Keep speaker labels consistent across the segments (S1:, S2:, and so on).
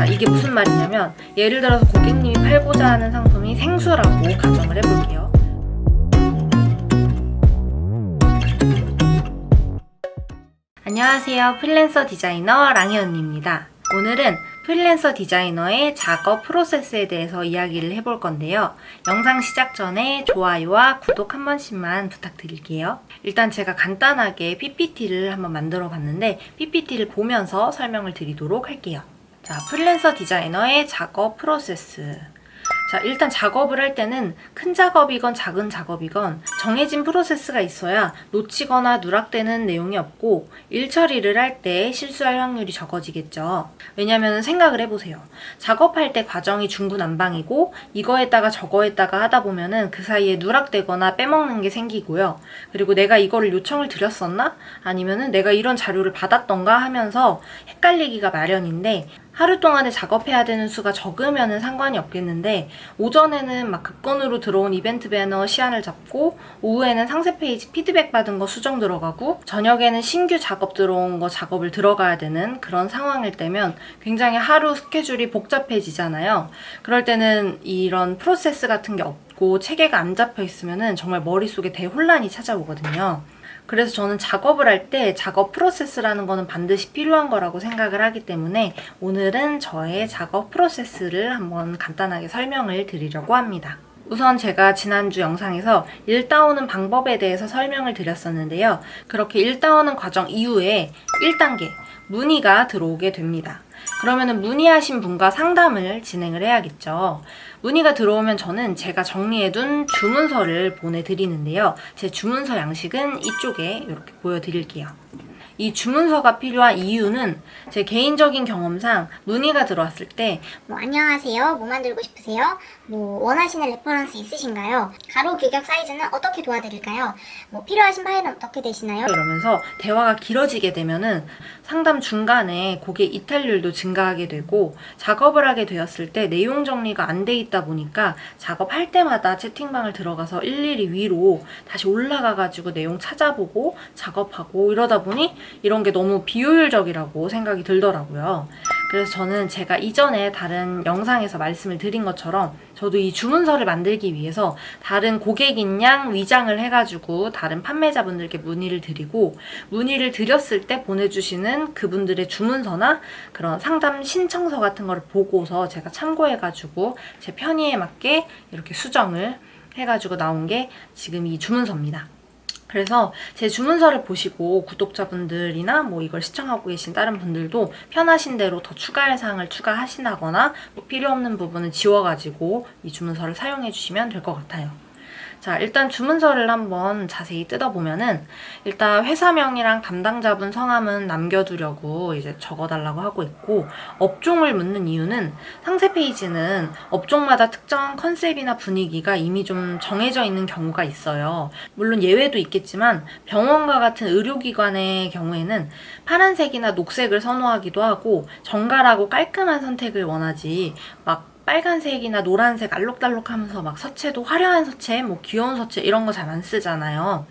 S1: 자, 이게 무슨 말이냐면 예를 들어서 고객님이 팔고자 하는 상품이 생수라고 가정을 해볼게요. 안녕하세요. 프리랜서 디자이너 랑이 언니입니다. 오늘은 프리랜서 디자이너의 작업 프로세스에 대해서 이야기를 해볼 건데요. 영상 시작 전에 좋아요와 구독 한 번씩만 부탁드릴게요. 일단 제가 간단하게 PPT를 한번 만들어 봤는데 PPT를 보면서 설명을 드리도록 할게요. 자, 프리랜서 디자이너의 작업 프로세스. 자, 일단 작업을 할 때는 큰 작업이건 작은 작업이건 정해진 프로세스가 있어야 놓치거나 누락되는 내용이 없고 일 처리를 할 때 실수할 확률이 적어지겠죠. 왜냐면 생각을 해보세요. 작업할 때 과정이 중구난방이고 이거에다가 저거에다가 하다 보면은 그 사이에 누락되거나 빼먹는 게 생기고요. 그리고 내가 이거를 요청을 드렸었나? 아니면은 내가 이런 자료를 받았던가 하면서 헷갈리기가 마련인데 하루 동안에 작업해야 되는 수가 적으면은 상관이 없겠는데 오전에는 막 급건으로 들어온 이벤트 배너 시안을 잡고 오후에는 상세 페이지 피드백 받은 거 수정 들어가고 저녁에는 신규 작업 들어온 거 작업을 들어가야 되는 그런 상황일 때면 굉장히 하루 스케줄이 복잡해지잖아요. 그럴 때는 이런 프로세스 같은 게 없고 체계가 안 잡혀 있으면은 정말 머릿속에 대혼란이 찾아오거든요. 그래서 저는 작업을 할 때 작업 프로세스라는 거는 반드시 필요한 거라고 생각을 하기 때문에 오늘은 저의 작업 프로세스를 한번 간단하게 설명을 드리려고 합니다. 우선 제가 지난주 영상에서 일 따오는 방법에 대해서 설명을 드렸었는데요. 그렇게 일 따오는 과정 이후에 1단계 문의가 들어오게 됩니다. 그러면은 문의하신 분과 상담을 진행을 해야겠죠. 문의가 들어오면 저는 제가 정리해둔 주문서를 보내드리는데요. 제 주문서 양식은 이쪽에 이렇게 보여드릴게요. 이 주문서가 필요한 이유는 제 개인적인 경험상 문의가 들어왔을 때
S2: 안녕하세요. 뭐 만들고 싶으세요? 원하시는 레퍼런스 있으신가요? 가로 규격 사이즈는 어떻게 도와드릴까요? 필요하신 파일은 어떻게 되시나요?
S1: 이러면서 대화가 길어지게 되면은 상담 중간에 고객 이탈률도 증가하게 되고 작업을 하게 되었을 때 내용 정리가 안 돼 있다 보니까 작업할 때마다 채팅방을 들어가서 일일이 위로 다시 올라가가지고 내용 찾아보고 작업하고 이러다 보니 이런 게 너무 비효율적이라고 생각이 들더라고요. 그래서 저는 제가 이전에 다른 영상에서 말씀을 드린 것처럼 저도 이 주문서를 만들기 위해서 다른 고객인 양 위장을 해가지고 다른 판매자분들께 문의를 드리고 문의를 드렸을 때 보내주시는 그분들의 주문서나 그런 상담 신청서 같은 거를 보고서 제가 참고해가지고 제 편의에 맞게 이렇게 수정을 해가지고 나온 게 지금 이 주문서입니다. 그래서 제 주문서를 보시고 구독자분들이나 이걸 시청하고 계신 다른 분들도 편하신 대로 더 추가할 사항을 추가하시거나 필요 없는 부분은 지워가지고 이 주문서를 사용해 주시면 될 것 같아요. 자, 일단 주문서를 한번 자세히 뜯어보면은 일단 회사명이랑 담당자분 성함은 남겨두려고 이제 적어달라고 하고 있고 업종을 묻는 이유는 상세 페이지는 업종마다 특정 컨셉이나 분위기가 이미 좀 정해져 있는 경우가 있어요. 물론 예외도 있겠지만 병원과 같은 의료기관의 경우에는 파란색이나 녹색을 선호하기도 하고 정갈하고 깔끔한 선택을 원하지 빨간색이나 노란색 알록달록하면서 서체도 화려한 서체, 귀여운 서체 이런 거 잘 안 쓰잖아요.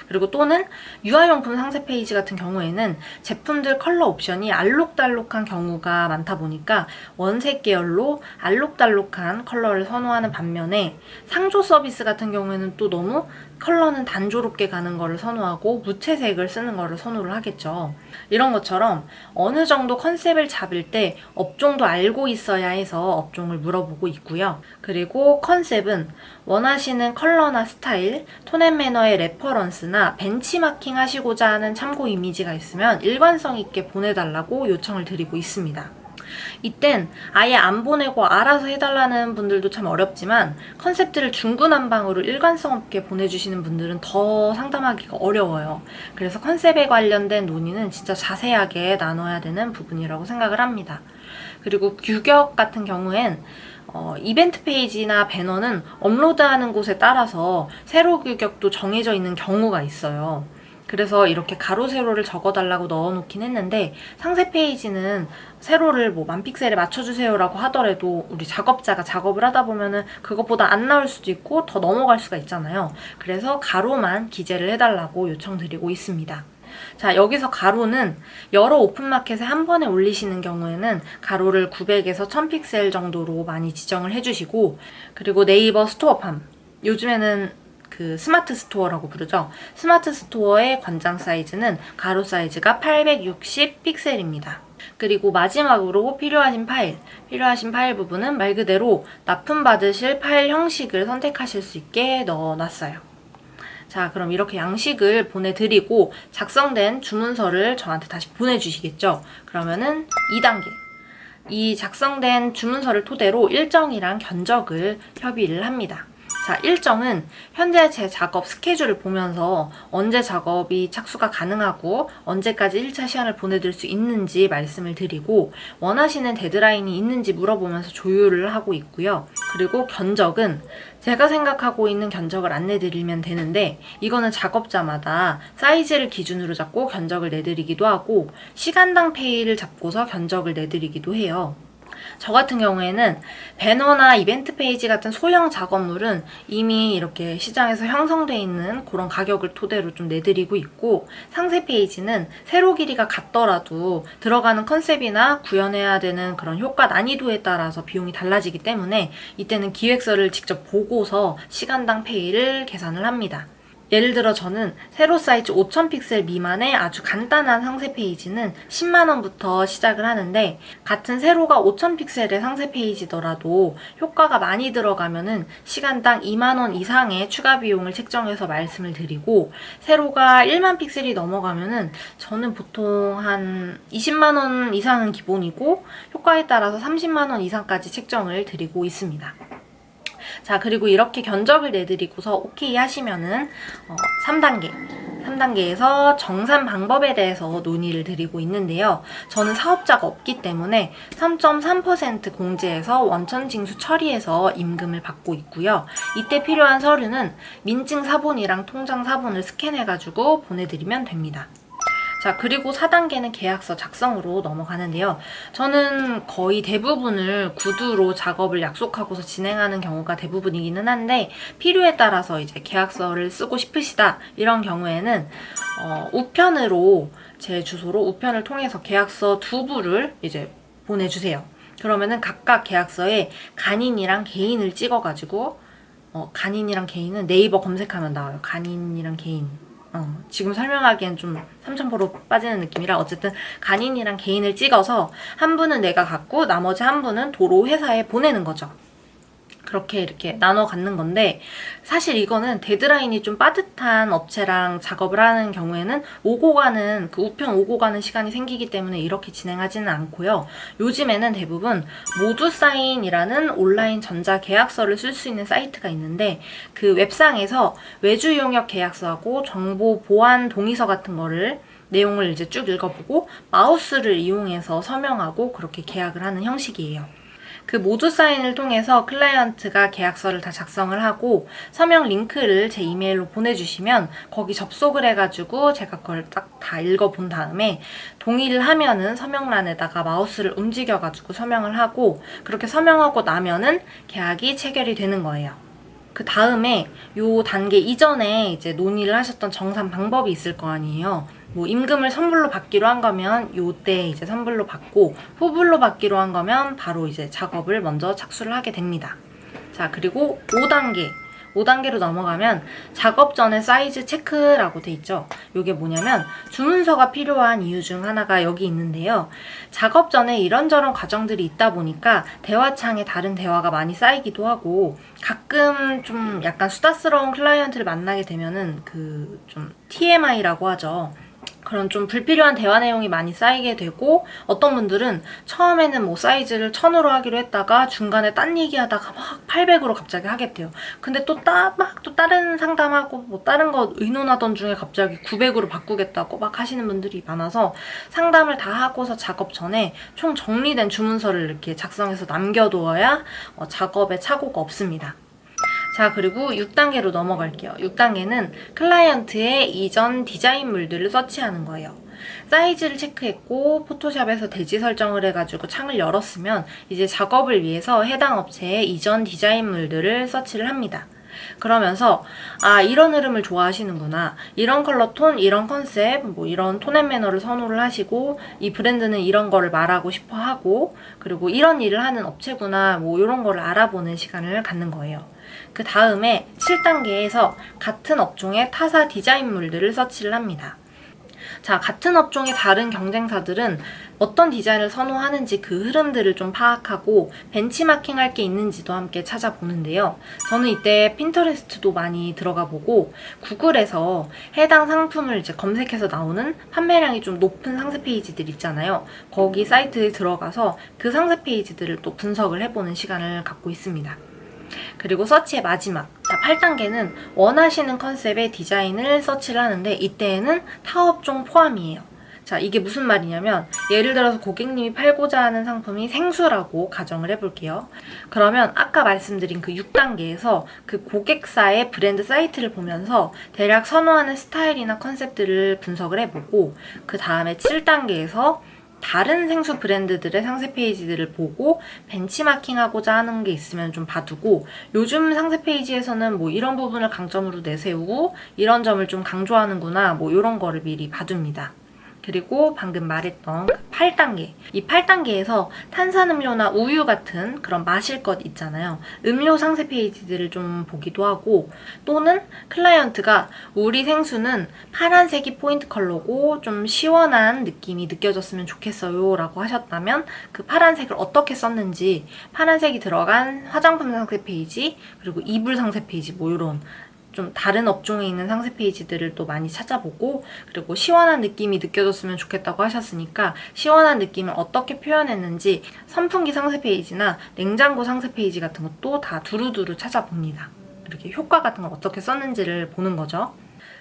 S1: 그리고 또는 유아용품 상세 페이지 같은 경우에는 제품들 컬러 옵션이 알록달록한 경우가 많다 보니까 원색 계열로 알록달록한 컬러를 선호하는 반면에 상조 서비스 같은 경우에는 또 너무 컬러는 단조롭게 가는 거를 선호하고 무채색을 쓰는 거를 선호를 하겠죠. 이런 것처럼 어느 정도 컨셉을 잡을 때 업종도 알고 있어야 해서 업종을 물어보고 있고요. 그리고 컨셉은 원하시는 컬러나 스타일, 톤앤매너의 레퍼런스나 벤치마킹 하시고자 하는 참고 이미지가 있으면 일관성 있게 보내달라고 요청을 드리고 있습니다. 이땐 아예 안 보내고 알아서 해달라는 분들도 참 어렵지만 컨셉들을 중구난방으로 일관성 없게 보내주시는 분들은 더 상담하기가 어려워요. 그래서 컨셉에 관련된 논의는 진짜 자세하게 나눠야 되는 부분이라고 생각을 합니다. 그리고 규격 같은 경우엔 이벤트 페이지나 배너는 업로드하는 곳에 따라서 세로 규격도 정해져 있는 경우가 있어요. 그래서 이렇게 가로 세로를 적어달라고 넣어놓긴 했는데 상세 페이지는 세로를 1000픽셀에 맞춰주세요 라고 하더라도 우리 작업자가 작업을 하다 보면은 그것보다 안 나올 수도 있고 더 넘어갈 수가 있잖아요. 그래서 가로만 기재를 해달라고 요청드리고 있습니다. 자, 여기서 가로는 여러 오픈마켓에 한 번에 올리시는 경우에는 가로를 900에서 1000픽셀 정도로 많이 지정을 해주시고, 그리고 네이버 스토어팜, 요즘에는 그 스마트 스토어라고 부르죠. 스마트 스토어의 권장 사이즈는 가로 사이즈가 860픽셀입니다. 그리고 마지막으로 필요하신 파일 부분은 말 그대로 납품받으실 파일 형식을 선택하실 수 있게 넣어놨어요. 자, 그럼 이렇게 양식을 보내드리고 작성된 주문서를 저한테 다시 보내주시겠죠? 그러면은 2단계. 이 작성된 주문서를 토대로 일정이랑 견적을 협의를 합니다. 자, 일정은 현재 제 작업 스케줄을 보면서 언제 작업이 착수가 가능하고 언제까지 1차 시안을 보내드릴 수 있는지 말씀을 드리고, 원하시는 데드라인이 있는지 물어보면서 조율을 하고 있고요. 그리고 견적은 제가 생각하고 있는 견적을 안내드리면 되는데, 이거는 작업자마다 사이즈를 기준으로 잡고 견적을 내드리기도 하고 시간당 페이를 잡고서 견적을 내드리기도 해요. 저 같은 경우에는 배너나 이벤트 페이지 같은 소형 작업물은 이미 이렇게 시장에서 형성되어 있는 그런 가격을 토대로 좀 내드리고 있고, 상세 페이지는 세로 길이가 같더라도 들어가는 컨셉이나 구현해야 되는 그런 효과 난이도에 따라서 비용이 달라지기 때문에 이때는 기획서를 직접 보고서 시간당 페이를 계산을 합니다. 예를 들어 저는 세로 사이즈 5000픽셀 미만의 아주 간단한 상세 페이지는 10만원부터 시작을 하는데, 같은 세로가 5000픽셀의 상세 페이지더라도 효과가 많이 들어가면은 시간당 2만원 이상의 추가 비용을 책정해서 말씀을 드리고, 세로가 1만 픽셀이 넘어가면은 저는 보통 한 20만원 이상은 기본이고 효과에 따라서 30만원 이상까지 책정을 드리고 있습니다. 자, 그리고 이렇게 견적을 내드리고서 오케이 하시면은 3단계에서 정산 방법에 대해서 논의를 드리고 있는데요. 저는 사업자가 없기 때문에 3.3% 공제해서 원천 징수 처리해서 임금을 받고 있고요. 이때 필요한 서류는 민증 사본이랑 통장 사본을 스캔해가지고 보내드리면 됩니다. 자, 그리고 4단계는 계약서 작성으로 넘어가는데요. 저는 거의 대부분을 구두로 작업을 약속하고서 진행하는 경우가 대부분이기는 한데, 필요에 따라서 이제 계약서를 쓰고 싶으시다 이런 경우에는 우편으로, 제 주소로 우편을 통해서 계약서 2부를 이제 보내주세요. 그러면은 각각 계약서에 간인이랑 개인을 찍어가지고, 간인이랑 개인은 네이버 검색하면 나와요. 간인이랑 개인. 지금 설명하기엔 좀 삼천포로 빠지는 느낌이라, 어쨌든 간인이랑 개인을 찍어서 한 분은 내가 갖고 나머지 한 분은 도로 회사에 보내는 거죠. 그렇게 이렇게 나눠 갖는 건데, 사실 이거는 데드라인이 좀 빠듯한 업체랑 작업을 하는 경우에는 우편 오고 가는 시간이 생기기 때문에 이렇게 진행하지는 않고요. 요즘에는 대부분 모두사인이라는 온라인 전자계약서를 쓸 수 있는 사이트가 있는데, 그 웹상에서 외주 용역 계약서하고 정보 보안 동의서 같은 거를 내용을 이제 쭉 읽어보고 마우스를 이용해서 서명하고 그렇게 계약을 하는 형식이에요. 그 모두 사인을 통해서 클라이언트가 계약서를 다 작성을 하고 서명 링크를 제 이메일로 보내주시면 거기 접속을 해가지고 제가 그걸 딱 다 읽어본 다음에 동의를 하면은 서명란에다가 마우스를 움직여가지고 서명을 하고, 그렇게 서명하고 나면은 계약이 체결이 되는 거예요. 그 다음에 요 단계 이전에 이제 논의를 하셨던 정산 방법이 있을 거 아니에요. 뭐 임금을 선불로 받기로 한 거면 요때 이제 선불로 받고, 후불로 받기로 한 거면 바로 이제 작업을 먼저 착수를 하게 됩니다. 자, 그리고 5단계로 넘어가면 작업 전에 사이즈 체크라고 돼 있죠. 요게 뭐냐면 주문서가 필요한 이유 중 하나가 여기 있는데요. 작업 전에 이런저런 과정들이 있다 보니까 대화창에 다른 대화가 많이 쌓이기도 하고, 가끔 좀 약간 수다스러운 클라이언트를 만나게 되면은 그 좀 TMI라고 하죠. 그런 좀 불필요한 대화 내용이 많이 쌓이게 되고, 어떤 분들은 처음에는 뭐 사이즈를 1000으로 하기로 했다가 중간에 딴 얘기하다가 막 800으로 갑자기 하겠대요. 근데 또 다른 상담하고 뭐 다른 거 의논하던 중에 갑자기 900으로 바꾸겠다고 막 하시는 분들이 많아서, 상담을 다 하고서 작업 전에 총 정리된 주문서를 이렇게 작성해서 남겨두어야 작업에 착오가 없습니다. 자, 그리고 6단계로 넘어갈게요. 6단계는 클라이언트의 이전 디자인물들을 서치하는 거예요. 사이즈를 체크했고 포토샵에서 대지 설정을 해가지고 창을 열었으면 이제 작업을 위해서 해당 업체의 이전 디자인물들을 서치를 합니다. 그러면서 아, 이런 흐름을 좋아하시는구나. 이런 컬러 톤, 이런 컨셉, 뭐 이런 톤앤매너를 선호를 하시고 이 브랜드는 이런 거를 말하고 싶어 하고 그리고 이런 일을 하는 업체구나. 뭐 이런 거를 알아보는 시간을 갖는 거예요. 그 다음에 7단계에서 같은 업종의 타사 디자인물들을 서치를 합니다. 자, 같은 업종의 다른 경쟁사들은 어떤 디자인을 선호하는지 그 흐름들을 좀 파악하고 벤치마킹 할 게 있는지도 함께 찾아보는데요. 저는 이때 핀터레스트도 많이 들어가 보고 구글에서 해당 상품을 이제 검색해서 나오는 판매량이 좀 높은 상세 페이지들 있잖아요. 거기 사이트에 들어가서 그 상세 페이지들을 또 분석을 해보는 시간을 갖고 있습니다. 그리고 서치의 마지막, 자 8단계는 원하시는 컨셉의 디자인을 서치를 하는데 이때에는 타업종 포함이에요. 자, 이게 무슨 말이냐면 예를 들어서 고객님이 팔고자 하는 상품이 생수라고 가정을 해볼게요. 그러면 아까 말씀드린 그 6단계에서 그 고객사의 브랜드 사이트를 보면서 대략 선호하는 스타일이나 컨셉들을 분석을 해보고 그 다음에 7단계에서 다른 생수 브랜드들의 상세 페이지들을 보고 벤치마킹하고자 하는 게 있으면 좀 봐두고 요즘 상세 페이지에서는 뭐 이런 부분을 강점으로 내세우고 이런 점을 좀 강조하는구나 뭐 이런 거를 미리 봐둡니다. 그리고 방금 말했던 8단계. 이 8단계에서 탄산음료나 우유 같은 그런 마실 것 있잖아요. 음료 상세 페이지들을 좀 보기도 하고 또는 클라이언트가 우리 생수는 파란색이 포인트 컬러고 좀 시원한 느낌이 느껴졌으면 좋겠어요 라고 하셨다면 그 파란색을 어떻게 썼는지 파란색이 들어간 화장품 상세 페이지 그리고 이불 상세 페이지 뭐 이런 좀 다른 업종에 있는 상세 페이지들을 또 많이 찾아보고 그리고 시원한 느낌이 느껴졌으면 좋겠다고 하셨으니까 시원한 느낌을 어떻게 표현했는지 선풍기 상세 페이지나 냉장고 상세 페이지 같은 것도 다 두루두루 찾아봅니다. 이렇게 효과 같은 걸 어떻게 썼는지를 보는 거죠.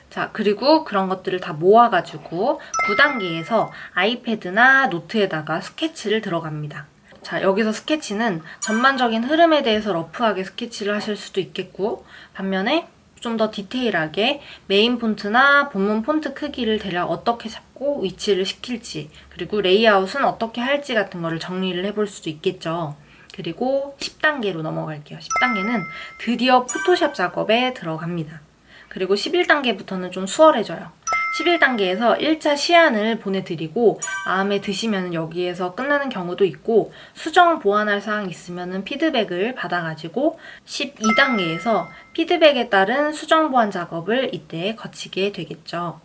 S1: 자, 그리고 그런 것들을 다 모아가지고 9단계에서 아이패드나 노트에다가 스케치를 들어갑니다. 자, 여기서 스케치는 전반적인 흐름에 대해서 러프하게 스케치를 하실 수도 있겠고 반면에 좀 더 디테일하게 메인 폰트나 본문 폰트 크기를 대략 어떻게 잡고 위치를 시킬지 그리고 레이아웃은 어떻게 할지 같은 거를 정리를 해볼 수도 있겠죠. 그리고 10단계로 넘어갈게요. 10단계는 드디어 포토샵 작업에 들어갑니다. 그리고 11단계부터는 좀 수월해져요. 11단계에서 1차 시안을 보내드리고 마음에 드시면 여기에서 끝나는 경우도 있고 수정 보완할 사항 있으면 피드백을 받아가지고 12단계에서 피드백에 따른 수정 보완 작업을 이때 거치게 되겠죠.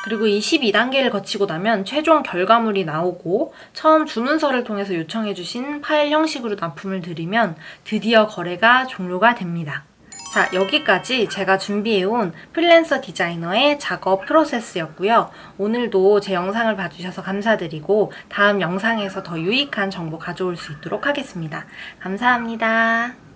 S1: 그리고 이 12단계를 거치고 나면 최종 결과물이 나오고 처음 주문서를 통해서 요청해주신 파일 형식으로 납품을 드리면 드디어 거래가 종료가 됩니다. 자, 여기까지 제가 준비해온 프리랜서 디자이너의 작업 프로세스였고요. 오늘도 제 영상을 봐주셔서 감사드리고 다음 영상에서 더 유익한 정보 가져올 수 있도록 하겠습니다. 감사합니다.